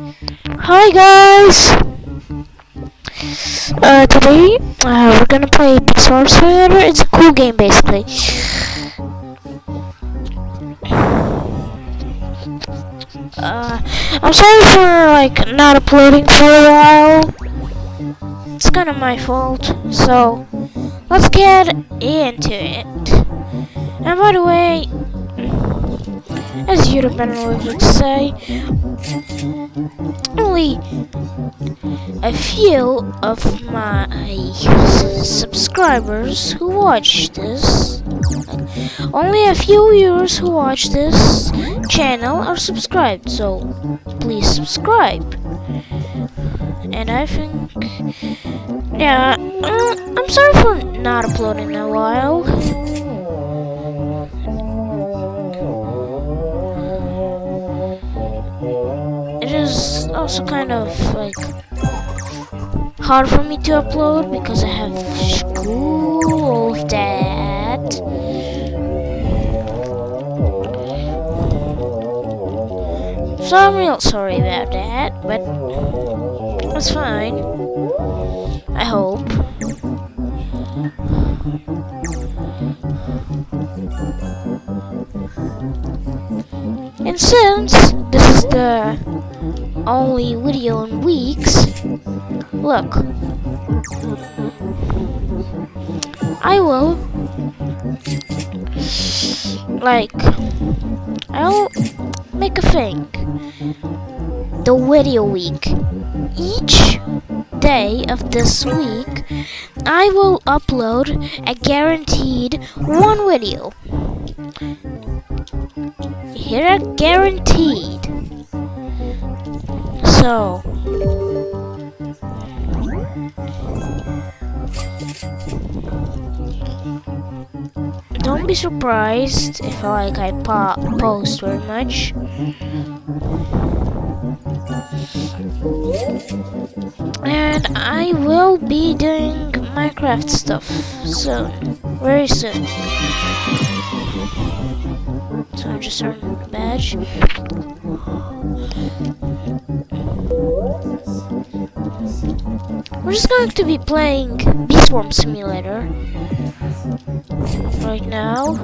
Hi guys! Today we're gonna play Pixar Simulator. It's a cool game basically. I'm sorry for not uploading for a while. It's kinda my fault. So let's get into it. And by the way, as YouTube analysts would say, only a few of my subscribers who watch this, only a few viewers who watch this channel are subscribed, so please subscribe. And I think, yeah, I'm sorry for not uploading in a while. It is also kind of hard for me to upload because I have school, all of that. So I'm real sorry about that, but it's fine. I hope. And since this is the only video in weeks, look, I'll make a thing, the video week. Each day of this week, I will upload a guaranteed one video. Here, guaranteed. So, don't be surprised if I post very much. And I will be doing Minecraft stuff soon, very soon. So I'm just earning the badge. We're just going to be playing Beeswarm Simulator right now.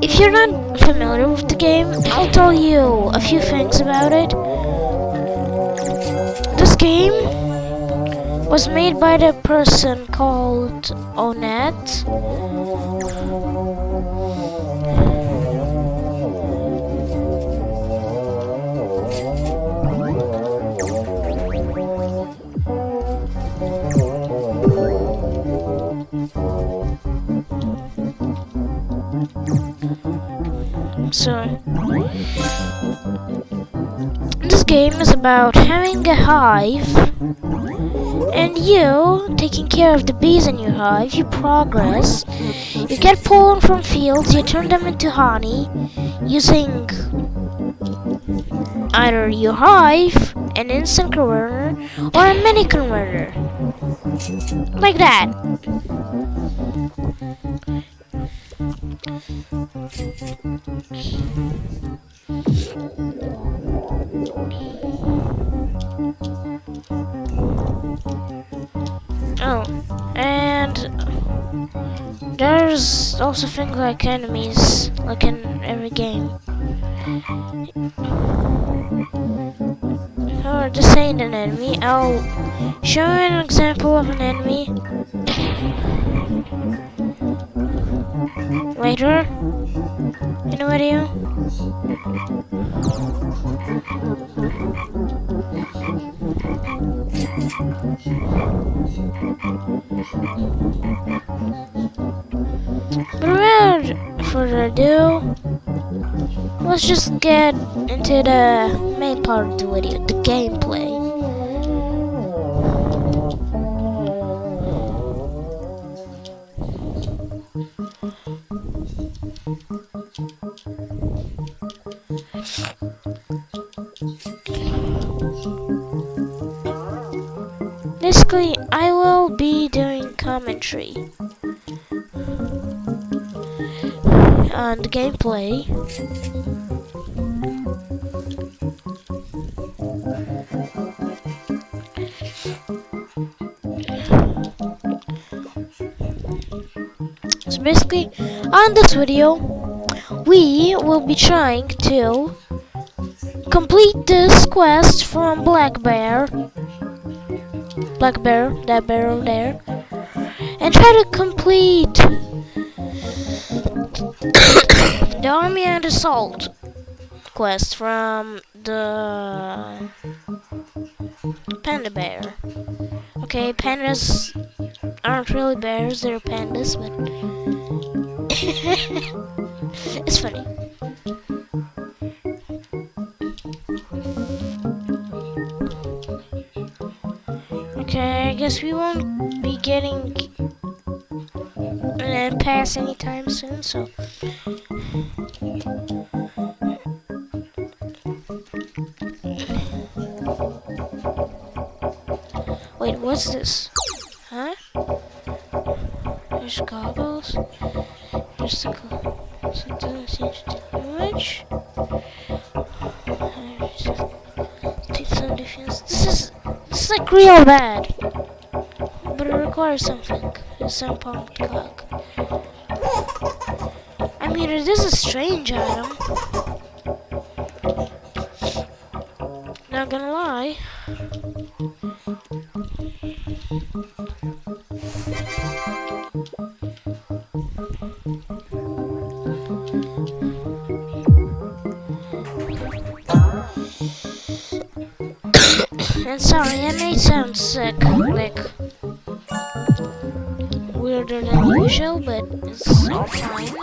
If you're not familiar with the game, I'll tell you a few things about it. This game was made by the person called alot. So, this game is about having a hive, and you taking care of the bees in your hive. You progress, you get pollen from fields, you turn them into honey using either your hive, an instant converter, or a mini converter, like that. Oh, and there's also things like enemies, like in every game. Or this ain't an enemy. I'll show you an example of an enemy later in the video. But without further ado, let's just get into the main part of the video, the gameplay. Basically, I will be doing commentary on the gameplay So basically, on this video, we will be trying to complete this quest from that bear over there, and try to complete the army and assault quest from the panda bear. Okay, pandas aren't really bears, they're pandas, but it's funny. Okay, I guess we won't be getting an pass anytime soon, so wait, what's this? Huh? There's goggles. There's the so it doesn't seem to do much. Take some defense. This is like real bad, but it requires something. Some pumped cock. I mean, it is a strange item. Not gonna lie. And sorry, I may sound sick, like weirder than usual, but it's fine.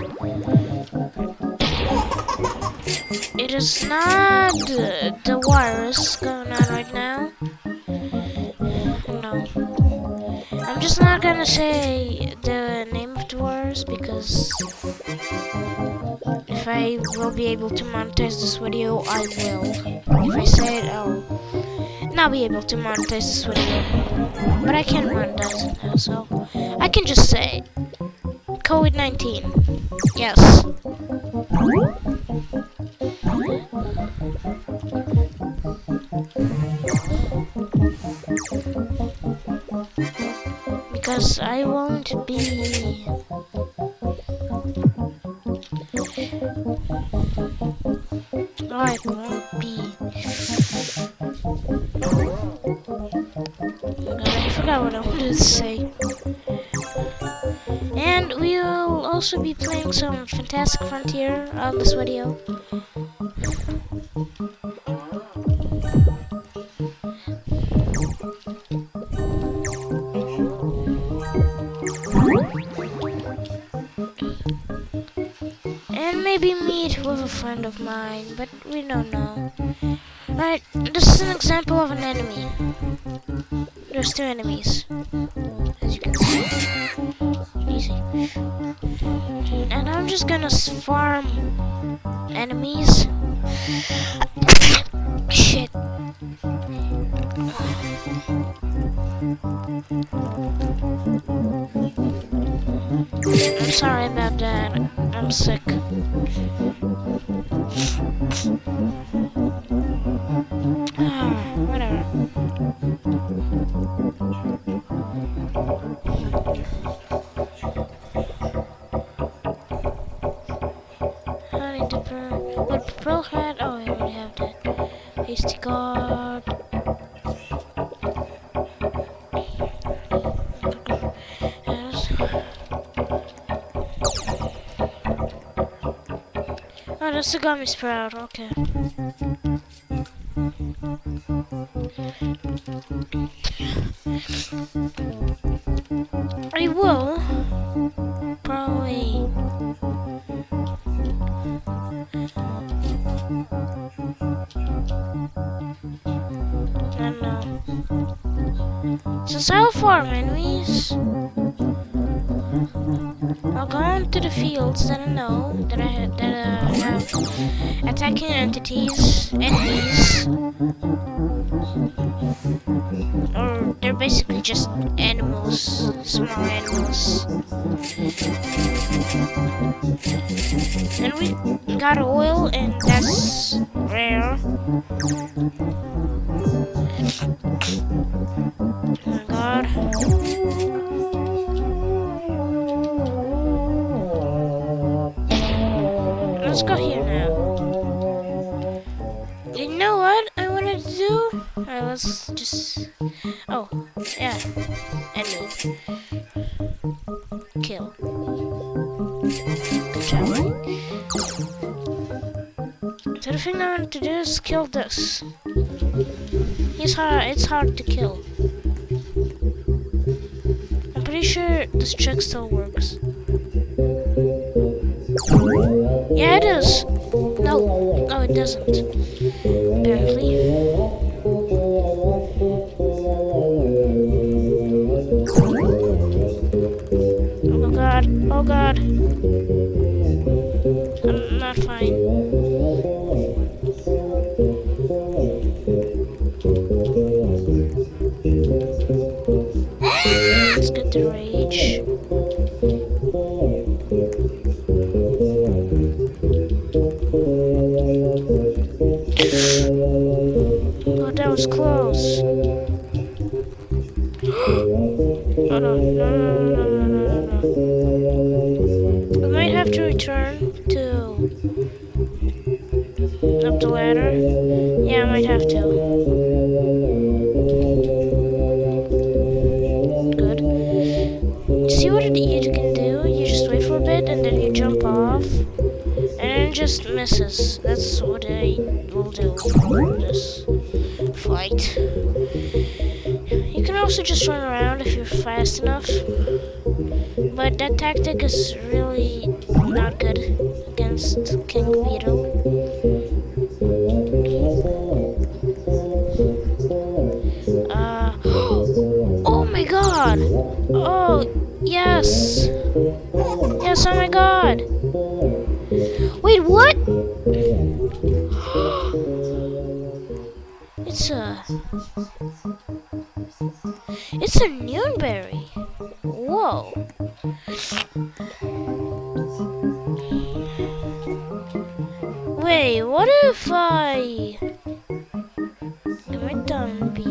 It is not the virus going on right now. No. I'm just not gonna say the name of the virus because if I will be able to monetize this video, I will. If I say it, I'll not be able to monetize this video. But I can monetize it now, so I can just say COVID-19. Yes. Because I won't be I won't be I forgot what I wanted to say. And we will also be playing some Fantastic Frontier on this video. And maybe meet with a friend of mine, but we don't know. Right, this is an example of an enemy. There's two enemies, as you can see. Easy. And I'm just gonna farm enemies. Shit. I'm sorry about that. I'm sick. Whatever. Honey dipper. What pearl hat? Oh, I already have that. Hasty guard. Oh, that's the gummy sprout. Okay. I will probably I don't know. Since I'll farm enemies, I'll go into the fields that I know that I have attacking enemies, or they're basically just animals, small animals. And we got oil, and that's rare. Oh my god. Let's just. Oh, yeah. Enemy. Kill. Good job. So the thing I want to do is kill this. It's hard to kill. I'm pretty sure this trick still works. Yeah, it is. No, it doesn't. Apparently. Oh god, oh god. I'm not fine. Let's get the rage. Oh, that was close. Oh no, no. I might have to return to up the ladder. Yeah, I might have to. Good. See what you can do? You just wait for a bit and then you jump off. And then it just misses. That's what I will do for this fight. You can also just run around if you're fast enough. But that tactic is really not good against King Beetle. Oh my god! Oh, yes! Yes, oh my god! Wait, what? It's a Noonberry. Whoa. Wait, what if I commit down B,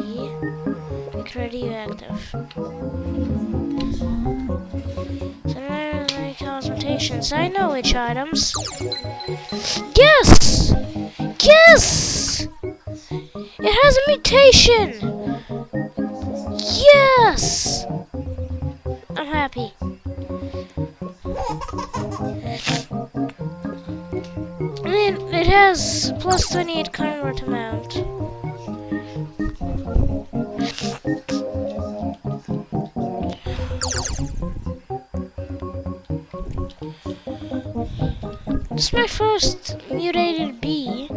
make radioactive? So now I cause mutations. I know which items. Yes! Yes! It has a mutation! Yes! I'm happy. And it has plus 28 convert amount. This is my first mutated bee.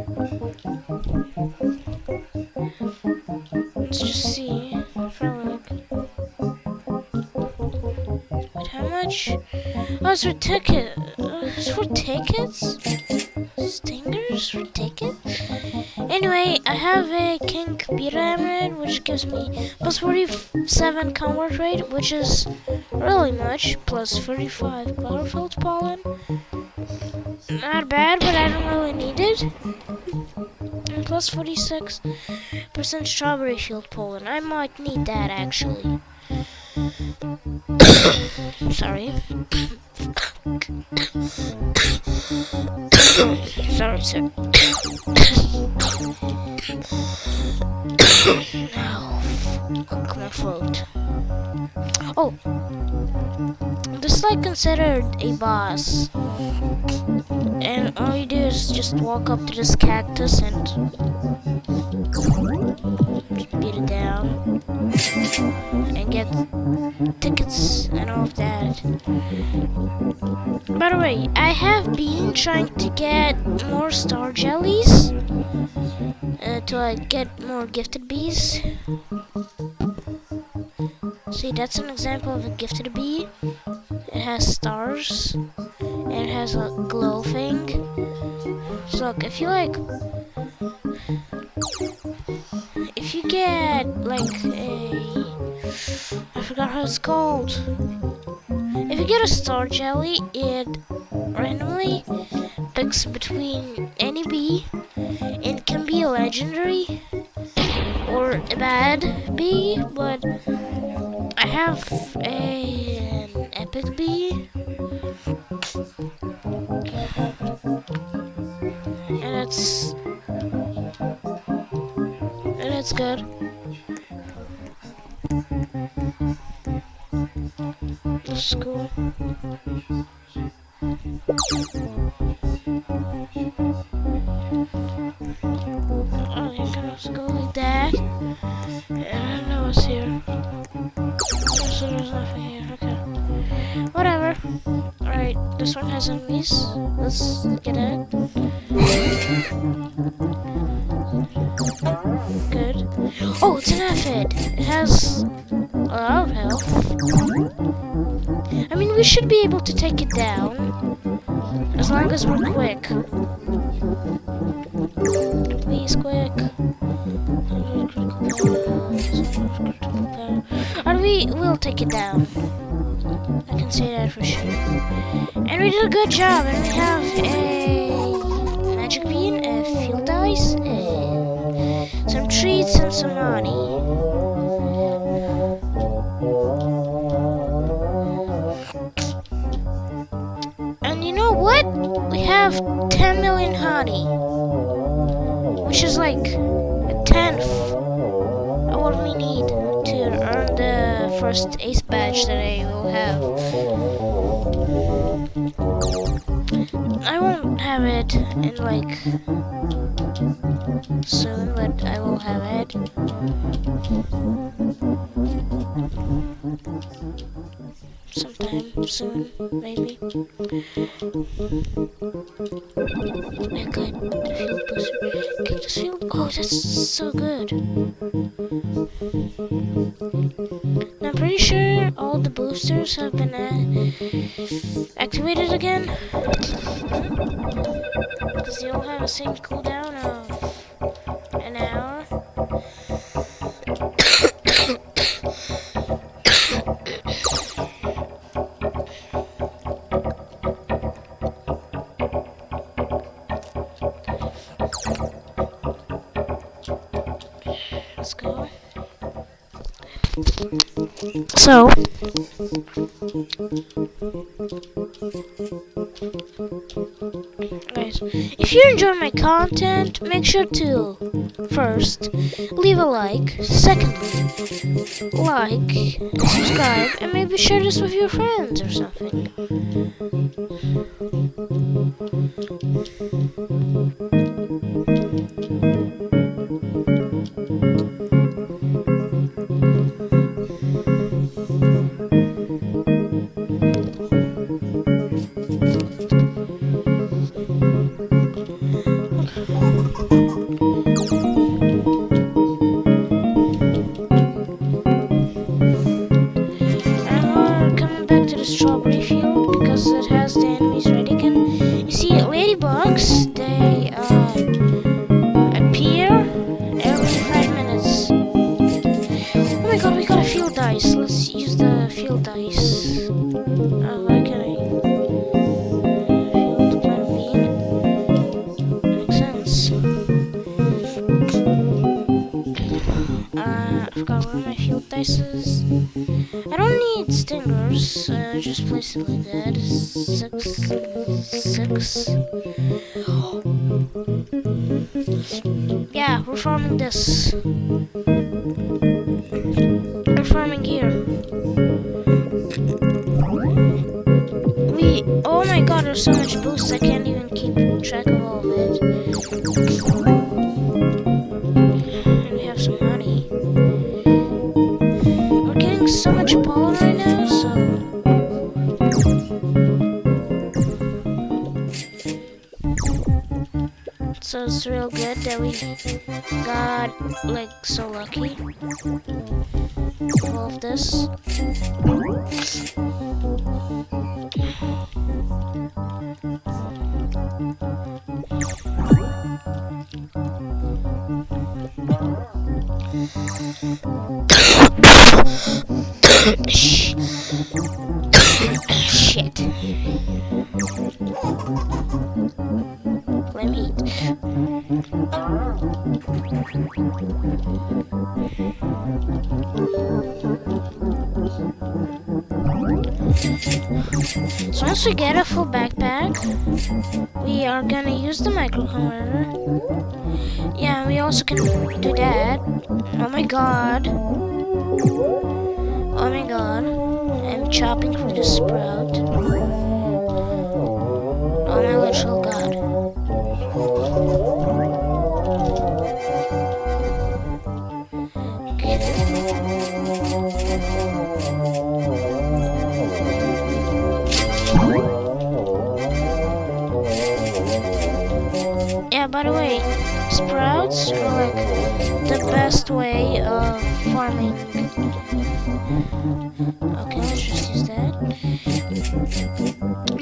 Let's just see for a look. Wait, how much? Oh, it's for tickets. It's for tickets? Stingers for tickets? Anyway, I have a King Beta Emerald, which gives me plus 47 convert rate, which is really much. Plus 35 Butterfield Pollen. Not bad, but I don't really need it. And plus 46% Strawberry Field Pollen. I might need that, actually. Sorry. Sorry, sir. Now, fuck my throat. Oh, this is like considered a boss, and all you do is just walk up to this cactus and just beat it down and get tickets and all of that. By the way, I have been trying to get more star jellies to like get more gifted bees. See, that's an example of a gifted bee. It has stars and it has a glow thing. So look, if you get like I forgot how it's called. If you get a star jelly, it randomly picks between any bee. It can be a legendary or a bad bee, but I have an epic bee, and it That's good. That's cool. Oh, you can also go like that. And I don't know what's here. So there's nothing here. Okay. Whatever. Alright, this one has enemies. Let's get it. Good. Oh, it's an aphid. It has a lot of health. I mean, we should be able to take it down. As long as we're quick. Please, quick. Or we will take it down. I can say that for sure. And we did a good job. And we have a magic bean, a field dice, and some treats and some money. And you know what? We have 10 million honey, which is like a tenth of what we need to earn the first ace badge that I will have. I won't have it in like soon, but I will have it. Sometime soon, maybe. Yeah, good. Field booster. Get this field. Oh, that's so good. I'm pretty sure all the boosters have been activated again. Because they all have the same cooldown of an hour. Let's go. So, guys, if you enjoy my content, make sure to first leave a like, secondly, like, subscribe, and maybe share this with your friends or something. Strawberry field because it has the enemies ready again. You see, ladybugs, they appear every 5 minutes. Oh my god, we got a field dice. Let's use the field dice. Where can I? Field plant bean. Makes sense. I forgot where my field dice is. I don't need stingers, just place it like that. 6. Yeah, we're farming this. We're farming here. Oh my god, there's so much boosts, I can't even keep track of all of it. And we have some money. We're getting so much pollen right now, so it's real good that we got like so lucky with all of this. Shit. Let me eat. So once we get a full backpack, we are gonna use the micro converter. Yeah, we also can do that. Oh my god. Oh my god. I'm chopping through the sprout. Oh my literal god. Okay. Yeah, by the way, sprouts are like the best way of farming. Okay, let's just use that.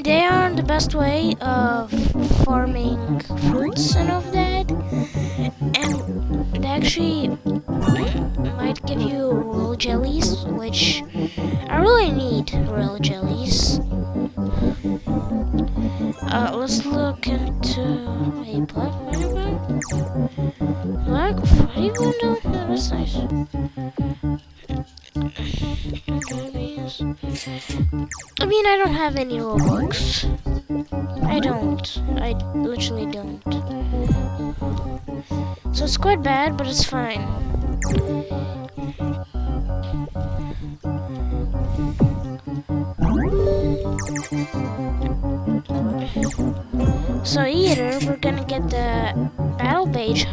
They are the best way of farming fruits and all of that, and they actually might give you royal jellies, which I really need royal jellies. Let's look into a black vinegar. Black vinegar? No, that's nice. I mean, I don't have any Robux. I don't. I literally don't. So it's quite bad, but it's fine. So either we're gonna get the battle beige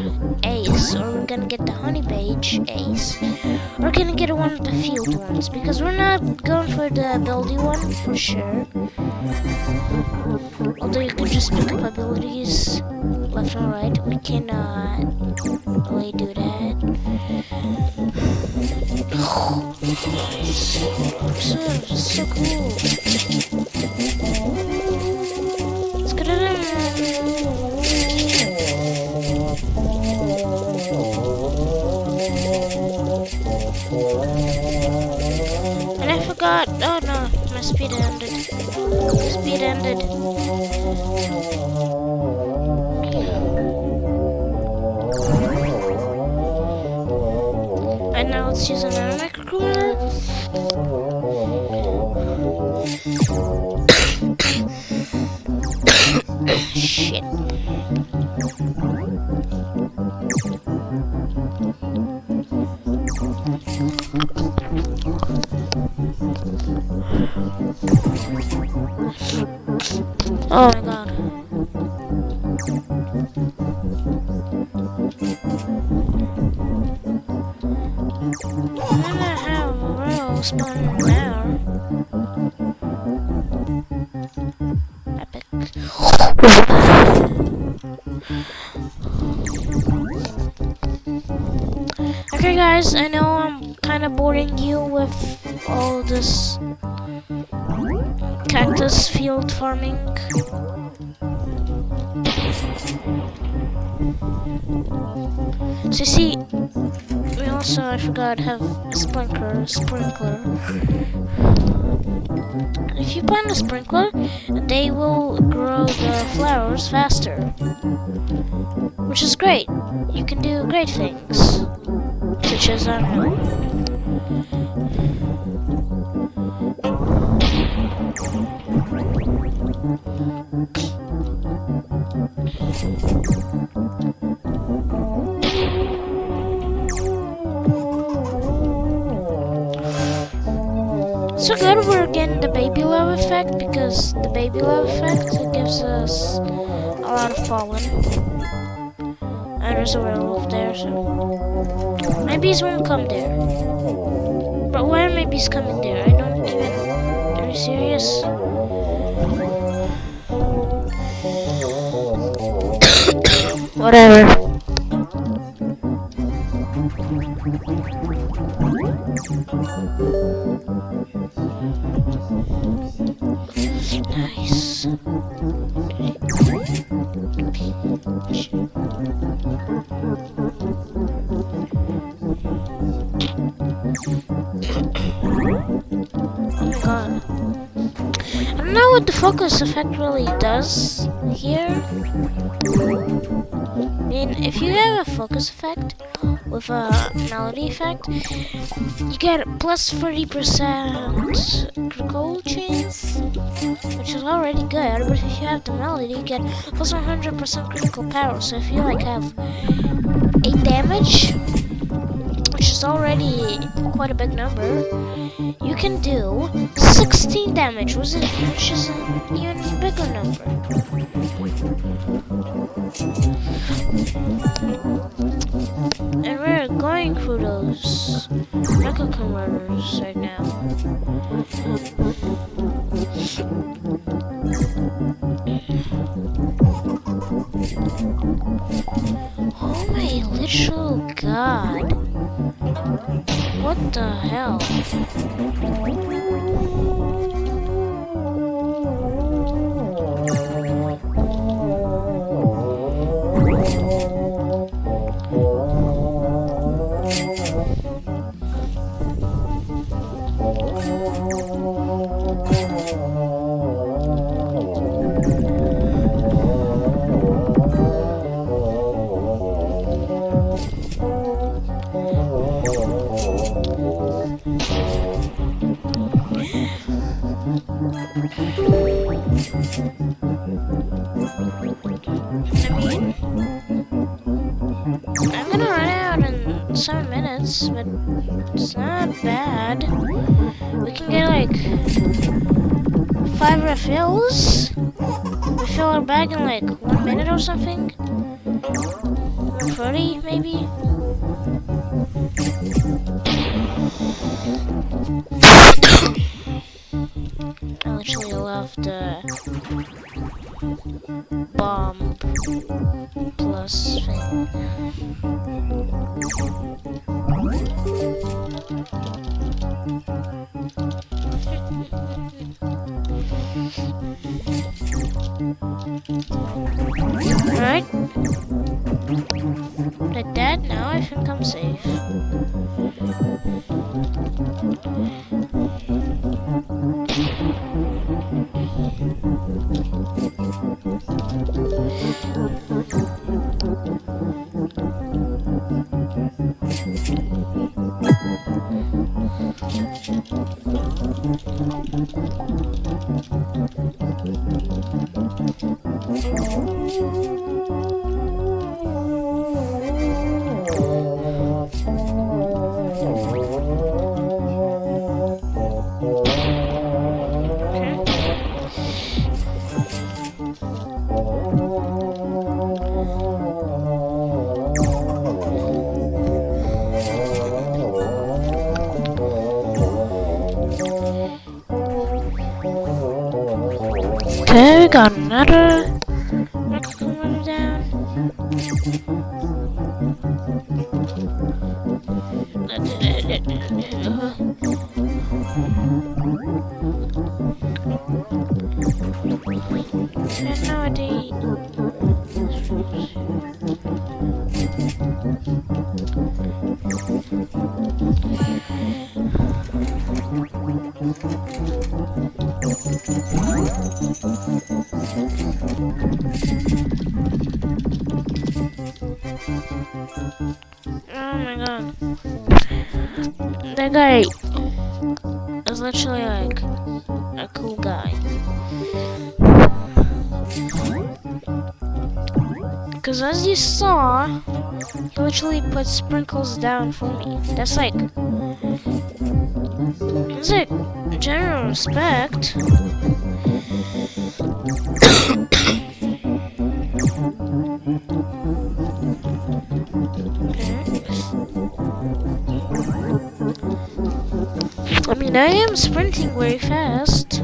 ace, or we're gonna get the honey beige ace. We're gonna get one of the field ones, because we're not going for the buildy one for sure. Although you can just pick up abilities left and right, we cannot really do that. So cool. Let's get it in. And I forgot. Oh no, my speed ended. Speed ended. And now let's use another microcooler. Shit. Oh my god. I'm gonna have a real spawn now. Epic. Okay guys, I know I'm kind of boring you with all this cactus field farming. So you see, we also, I forgot, have a sprinkler. If you plant a sprinkler, they will grow the flowers faster, which is great. You can do great things, such as, I don't know. So good, we're getting the baby love effect, because the baby love effect gives us a lot of pollen. And there's a werewolf there, so maybe he won't come there. But where maybe he's coming there? I don't even. Are you serious? Whatever. Nice. Oh my god. I don't know what the focus effect really does here. mean, if you have a focus effect with a melody effect, you get plus 30% critical chance, which is already good. But if you have the melody, you get plus 100% critical power. So if you like have 8 damage, which is already quite a big number, you can do 16 damage, which is an even bigger number. And we're going through those mecha converters right now. Oh my literal god. What the hell? I'm gonna run out in 7 minutes, but it's not bad. We can get like 5 refills. We fill our bag in like 1 minute or something. 1:30 maybe. I literally love the bomb plus thing. Alright. Like that, now I think I'm safe. Okay, we got another microphone down. Oh my god. That guy is literally like a cool guy. Because as you saw, he literally put sprinkles down for me. That's like general respect. I mean, I am sprinting very fast,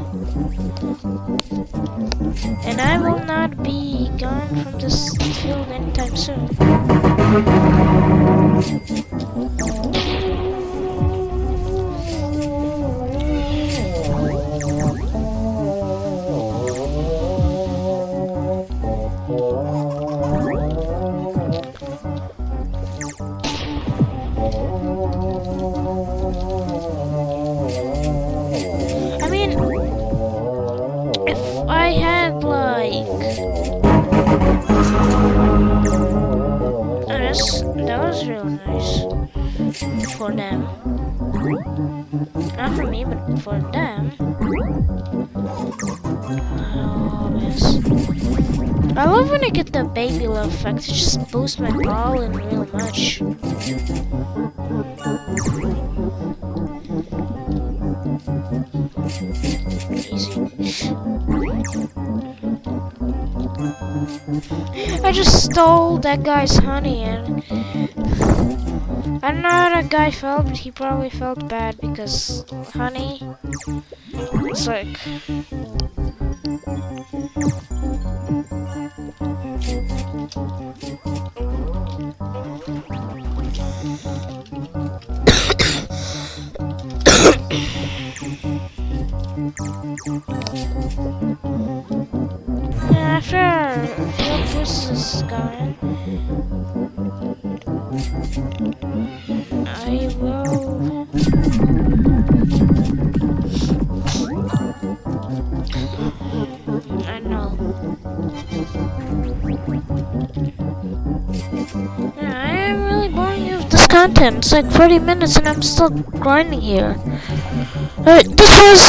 and I will not be gone from this field anytime soon. I had like That was real nice for them. Not for me, but for them. Oh, yes. I love when I get the baby love effect. It just boosts my pollen real much. Easy. I just stole that guy's honey, and I don't know how that guy felt, but he probably felt bad because honey, it's like after field boost is gone, I will. I know. Yeah, I am really boring you with this content. It's like 30 minutes and I'm still grinding here. Alright, this was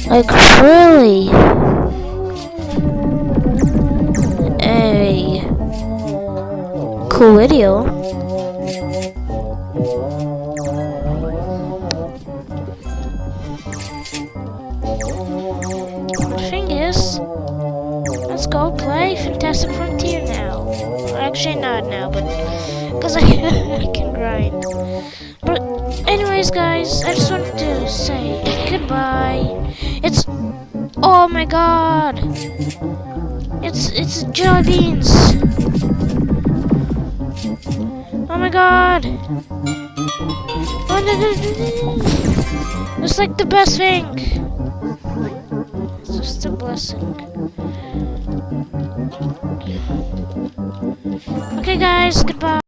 like really a cool video. The thing is, let's go play Fantastic Frontier now. Actually, not now, but because I can grind. But anyways, guys, I just wanted to say goodbye. It's oh my god, it's jelly beans. Oh my god, it's like the best thing. It's just a blessing. Okay, guys, goodbye.